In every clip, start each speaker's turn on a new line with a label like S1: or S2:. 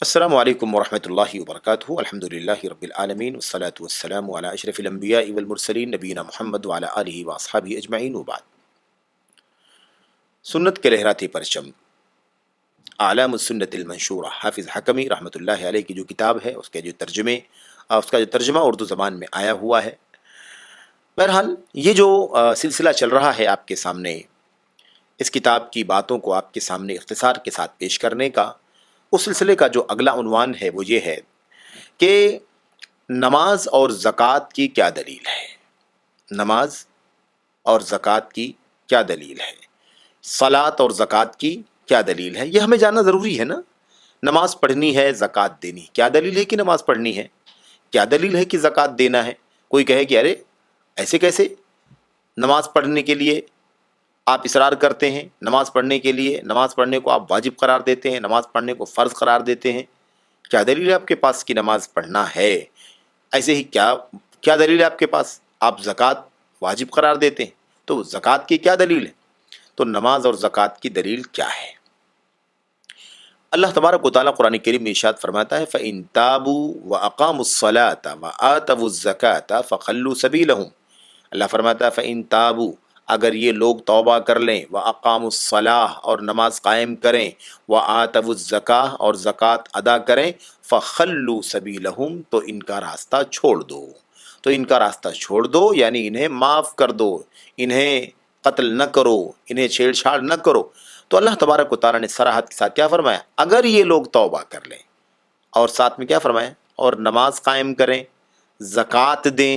S1: السلام علیکم ورحمۃ اللہ وبرکاتہ الحمدللہ رب العالمین والصلاة والسلام علی اشرف الانبیاء والمرسلین نبینا محمد وعلی آلہ واصحابہ اجمعین وبعد۔ سنت کے لہراتے پرچم اعلام السنت المنشورہ، حافظ حکمی رحمۃ اللہ علیہ کی جو کتاب ہے اس کا جو ترجمہ اردو زبان میں آیا ہوا ہے۔ بہرحال یہ جو سلسلہ چل رہا ہے آپ کے سامنے، اس کتاب کی باتوں کو آپ کے سامنے اختصار کے ساتھ پیش کرنے کا، اس سلسلے کا جو اگلا عنوان ہے وہ یہ ہے کہ نماز اور زکوٰۃ کی کیا دلیل ہے۔ نماز اور زکوٰۃ کی کیا دلیل ہے، صلاۃ اور زکوٰۃ کی کیا دلیل ہے، یہ ہمیں جاننا ضروری ہے نا۔ نماز پڑھنی ہے، زکوٰۃ دینی، کیا دلیل ہے کہ نماز پڑھنی ہے، کیا دلیل ہے کہ زکوٰۃ دینا ہے۔ کوئی کہے کہ ارے ایسے کیسے، نماز پڑھنے کے لیے آپ اصرار کرتے ہیں، نماز پڑھنے کے لیے، نماز پڑھنے کو آپ واجب قرار دیتے ہیں، نماز پڑھنے کو فرض قرار دیتے ہیں، کیا دلیل ہے آپ کے پاس کہ نماز پڑھنا ہے؟ ایسے ہی کیا دلیل ہے آپ کے پاس، آپ زکوٰۃ واجب قرار دیتے ہیں، تو زکوٰۃ کی کیا دلیل ہے؟ تو نماز اور زکوٰۃ کی دلیل کیا ہے؟ اللہ تبارک و تعالیٰ قرآن کریم میں ارشاد فرماتا ہے فَإِن تَابُوا وَأَقَامُوا الصَّلَاةَ وَآتَوُا الزَّكَاةَ فَخَلُّوا سَبِيلَهُمْ۔ اللہ فرماتا ہے فَإِن تَابُوا، اگر یہ لوگ توبہ کر لیں، وَأَقَامُوا الصَّلَاةَ اور نماز قائم کریں، وَآتَوُا الزَّكَاةَ اور زکوٰۃ ادا کریں، فَخَلُّوا سَبِيلَهُمْ تو ان کا راستہ چھوڑ دو، تو ان کا راستہ چھوڑ دو یعنی انہیں معاف کر دو، انہیں قتل نہ کرو، انہیں چھیڑ چھاڑ نہ کرو۔ تو اللہ تبارک و تعالیٰ نے صراحت کے ساتھ کیا فرمایا؟ اگر یہ لوگ توبہ کر لیں، اور ساتھ میں کیا فرمایا؟ اور نماز قائم کریں، زکوٰۃ دیں۔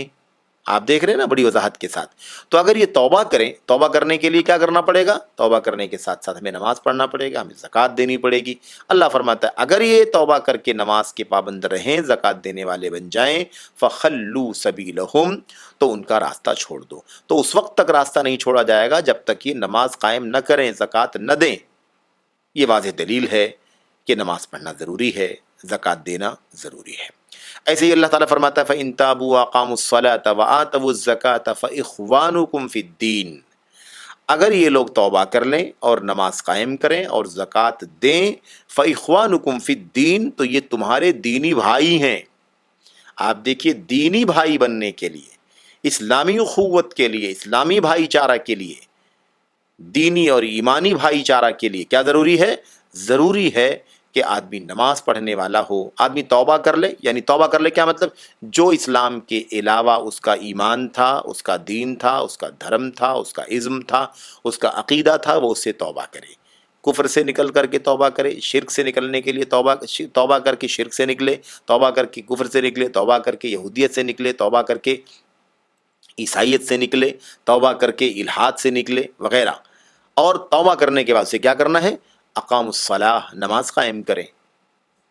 S1: آپ دیکھ رہے ہیں نا بڑی وضاحت کے ساتھ۔ تو اگر یہ توبہ کریں، توبہ کرنے کے لیے کیا کرنا پڑے گا؟ توبہ کرنے کے ساتھ ساتھ ہمیں نماز پڑھنا پڑے گا، ہمیں زکوٰۃ دینی پڑے گی۔ اللہ فرماتا ہے اگر یہ توبہ کر کے نماز کے پابند رہیں، زکوٰۃ دینے والے بن جائیں، فَخَلُّوا سَبِيلَهُمْ تو ان کا راستہ چھوڑ دو۔ تو اس وقت تک راستہ نہیں چھوڑا جائے گا جب تک یہ نماز قائم نہ کریں، زکوٰۃ نہ دیں۔ یہ واضح دلیل ہے کہ نماز پڑھنا ضروری ہے، زکوٰۃ دینا ضروری ہے۔ ایسے ہی اللہ تعالیٰ فرماتا ہے فَإِن تَابُوا وَأَقَامُوا الصَّلَاةَ وَآتَوُا الزَّكَاةَ فَإِخْوَانُكُمْ فِي الدِّينِ، اگر یہ لوگ توبہ کر لیں اور نماز قائم کریں اور زکوٰۃ دیں، فَإِخْوَانُكُمْ فِي الدِّينِ تو یہ تمہارے دینی بھائی ہیں۔ آپ دیکھیے، دینی بھائی بننے کے لیے، اسلامی اخوت کے لیے، اسلامی بھائی چارہ کے لیے، دینی اور ایمانی بھائی چارہ کے لیے کیا ضروری ہے؟ ضروری ہے کہ آدمی نماز پڑھنے والا ہو، آدمی توبہ کر لے۔ یعنی توبہ کر لے کیا مطلب؟ جو اسلام کے علاوہ اس کا ایمان تھا، اس کا دین تھا، اس کا دھرم تھا، اس کا عزم تھا، اس کا عقیدہ تھا، وہ اس سے توبہ کرے۔ کفر سے نکل کر کے توبہ کرے، شرک سے نکلنے کے لیے توبہ کر کے شرک سے نکلے، توبہ کر کے کفر سے نکلے، توبہ کر کے یہودیت سے نکلے، توبہ کر کے عیسائیت سے نکلے، توبہ کر کے الحاد سے نکلے وغیرہ۔ اور توبہ کرنے کے بعد سے کیا کرنا ہے؟ اقام الصلاۃ، نماز قائم کریں،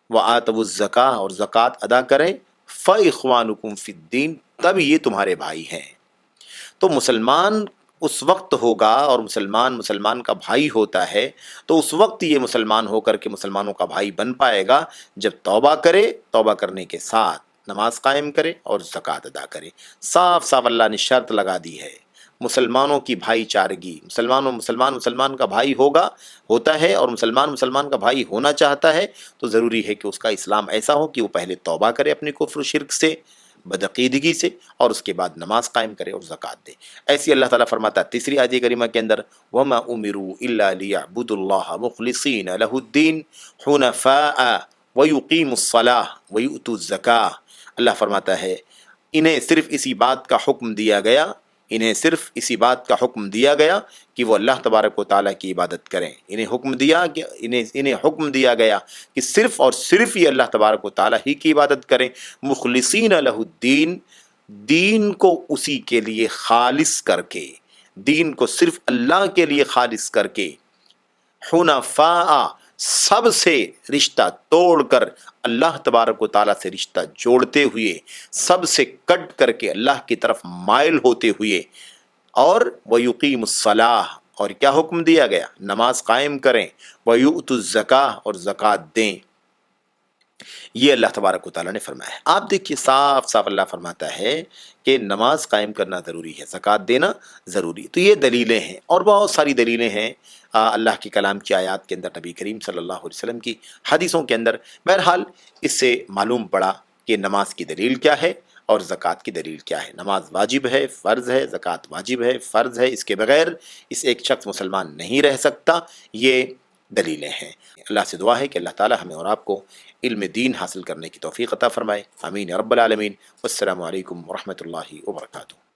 S1: وآتوا الزکاۃ اور زکوٰۃ ادا کریں، فإخوانکم فی الدین تب یہ تمہارے بھائی ہیں۔ تو مسلمان اس وقت ہوگا، اور مسلمان کا بھائی ہوتا ہے، تو اس وقت یہ مسلمان ہو کر کے مسلمانوں کا بھائی بن پائے گا جب توبہ کرے، توبہ کرنے کے ساتھ نماز قائم کرے اور زکوٰۃ ادا کرے۔ صاف صاف اللہ نے شرط لگا دی ہے، مسلمانوں کی بھائی چارگی، مسلمان کا بھائی ہوتا ہے، اور مسلمان کا بھائی ہونا چاہتا ہے تو ضروری ہے کہ اس کا اسلام ایسا ہو کہ وہ پہلے توبہ کرے اپنے کفر و شرک سے، بدعقیدگی سے، اور اس کے بعد نماز قائم کرے اور زکوٰۃ دے۔ ایسی اللہ تعالیٰ فرماتا ہے تیسری آیت کریمہ کے اندر وَمَا أُمِرُوا إِلَّا لِيَعْبُدُوا اللَّهَ مُخْلِصِينَ لَهُ الدِّينَ حُنَفَاءَ وَيُقِيمُوا الصَّلَاةَ وَيُؤْتُوا الزَّكَاةَ۔ اللہ فرماتا ہے انہیں صرف اسی بات کا حکم دیا گیا، کہ وہ اللہ تبارک و تعالیٰ کی عبادت کریں۔ انہیں حکم دیا گیا کہ صرف اور صرف یہ اللہ تبارک و تعالیٰ ہی کی عبادت کریں، مخلصین لہ الدین، دین کو اسی کے لیے خالص کر کے، دین کو صرف اللہ کے لیے خالص کر کے، حنفاء سب سے رشتہ توڑ کر اللہ تبارک و تعالیٰ سے رشتہ جوڑتے ہوئے، سب سے کٹ کر کے اللہ کی طرف مائل ہوتے ہوئے، اور وَيُقِيمُ الصَّلَاةَ اور کیا حکم دیا گیا؟ نماز قائم کریں، وَيُؤْتُوا الزَّكَاةَ اور زکوٰۃ دیں۔ یہ اللہ تبارک و تعالیٰ نے فرمایا ہے۔ آپ دیکھیے صاف صاف اللہ فرماتا ہے کہ نماز قائم کرنا ضروری ہے، زکوٰۃ دینا ضروری ہے۔ تو یہ دلیلیں ہیں اور بہت ساری دلیلیں ہیں اللہ کی کلام کی آیات کے اندر، نبی کریم صلی اللہ علیہ وسلم کی حدیثوں کے اندر۔ بہرحال اس سے معلوم پڑا کہ نماز کی دلیل کیا ہے اور زکوٰۃ کی دلیل کیا ہے۔ نماز واجب ہے، فرض ہے، زکوٰۃ واجب ہے، فرض ہے، اس کے بغیر ایک شخص مسلمان نہیں رہ سکتا۔ یہ دلیلیں ہیں۔ اللہ سے دعا ہے کہ اللہ تعالی ہمیں اور آپ کو علم دین حاصل کرنے کی توفیق عطا فرمائے۔ آمین یا رب العالمین۔ والسلام علیکم ورحمۃ اللہ وبرکاتہ۔